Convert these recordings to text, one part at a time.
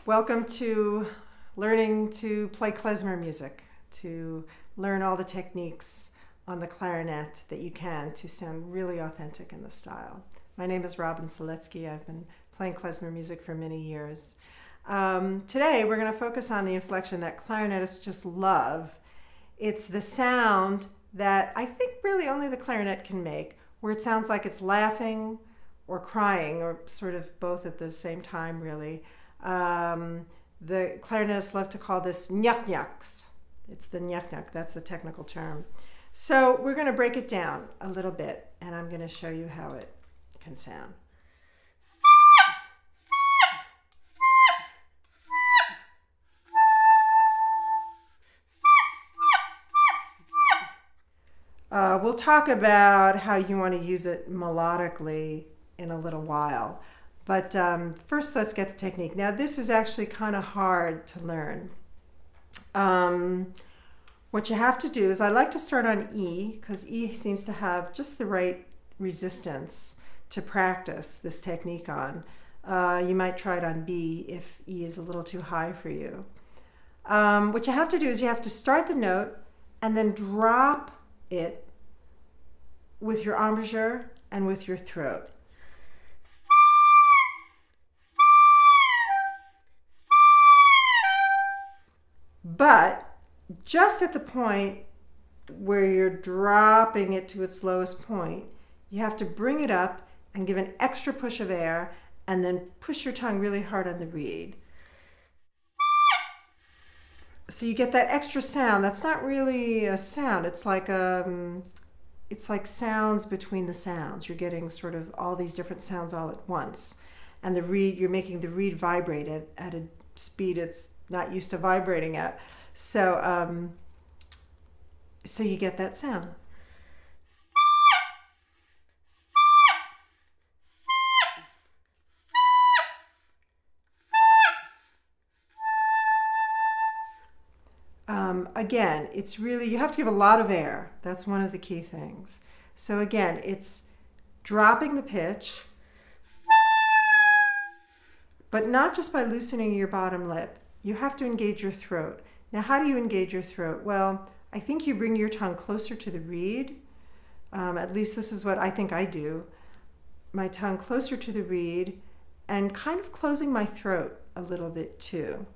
Welcome to learning to play klezmer music, to learn all the techniques on the clarinet that you can to sound really authentic in the style. My name is Seletsky. I've been playing klezmer music for many years. Today we're going to focus on the inflection that clarinetists just love. It's the sound that I think really only the clarinet can make, where it sounds like it's laughing or crying, or sort of both at the same time, really. The clarinetists love to call this nyuk-nyuks. It's the nyuk-nyuk, that's the technical term. So we're going to break it down a little bit, and I'm going to show you how it can sound. We'll talk about how you want to use it melodically in a little while. But first, let's get the technique. Now, this is actually kind of hard to learn. What you have to do is, I like to start on E, because E seems to have just the right resistance to practice this technique on. You might try it on B if E is a little too high for you. What you have to do is you have to start the note and then drop it with your embouchure and with your throat. But just at the point where you're dropping it to its lowest point, you have to bring it up and give an extra push of air and then push your tongue really hard on the reed. So you get that extra sound. That's not really a sound. It's like sounds between the sounds. You're getting sort of all these different sounds all at once. And the reed, you're making the reed vibrate at a speed it's not used to vibrating at. So, so you get that sound. Again, it's really, you have to give a lot of air. That's one of the key things. So again, it's dropping the pitch, but not just by loosening your bottom lip. You have to engage your throat. Now, how do you engage your throat? Well, I think you bring your tongue closer to the reed. At least this is what I think I do. My tongue closer to the reed and kind of closing my throat a little bit too.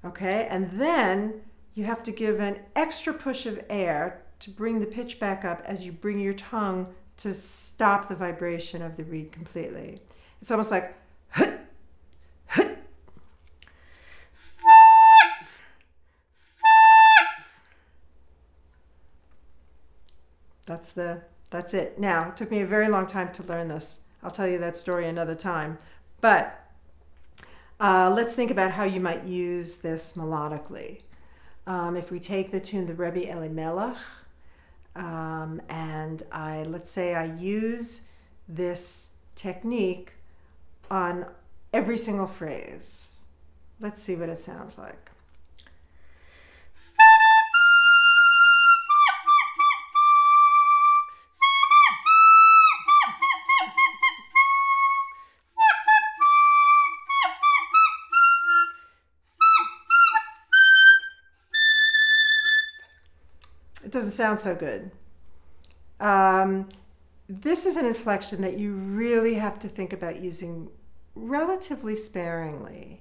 Okay, and then you have to give an extra push of air to bring the pitch back up as you bring your tongue to stop the vibration of the reed completely. It's almost like hut, hut. That's it. Now, it took me a very long time to learn this. I'll tell you that story another time. But let's think about how you might use this melodically. If we take the tune, the Rebbe Elimelech, and let's say I use this technique on every single phrase. Let's see what it sounds like. It doesn't sound so good. This is an inflection that you really have to think about using relatively sparingly.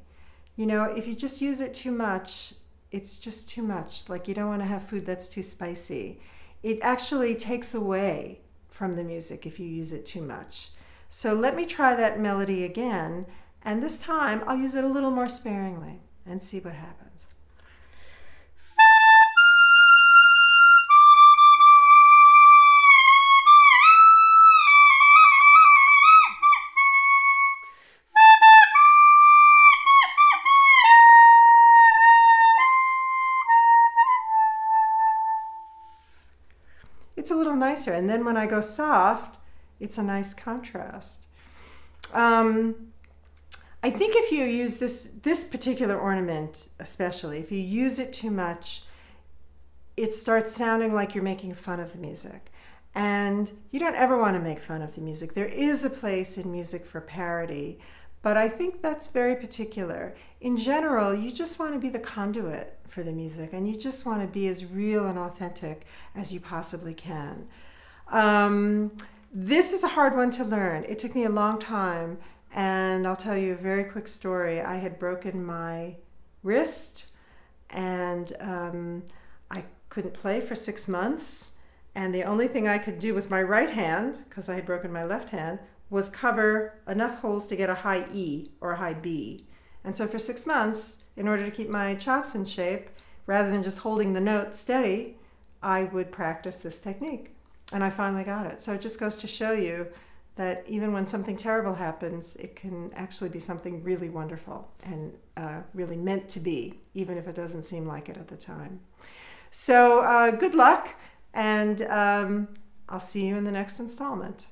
You know, if you just use it too much, it's just too much. Like, you don't want to have food that's too spicy. It actually takes away from the music if you use it too much. So let me try that melody again, and this time I'll use it a little more sparingly and see what happens. It's a little nicer, and then when I go soft, it's a nice contrast. I think if you use this particular ornament, especially, if you use it too much, it starts sounding like you're making fun of the music. And you don't ever want to make fun of the music. There is a place in music for parody, but I think that's very particular. In general, you just want to be the conduit for the music, and you just want to be as real and authentic as you possibly can. This is a hard one to learn. It took me a long time, and I'll tell you a very quick story. I had broken my wrist, and I couldn't play for 6 months. And the only thing I could do with my right hand, because I had broken my left hand, was cover enough holes to get a high E or a high B. And so for 6 months, in order to keep my chops in shape, rather than just holding the note steady, I would practice this technique. And I finally got it. So it just goes to show you that even when something terrible happens, it can actually be something really wonderful and really meant to be, even if it doesn't seem like it at the time. So good luck. And I'll see you in the next installment.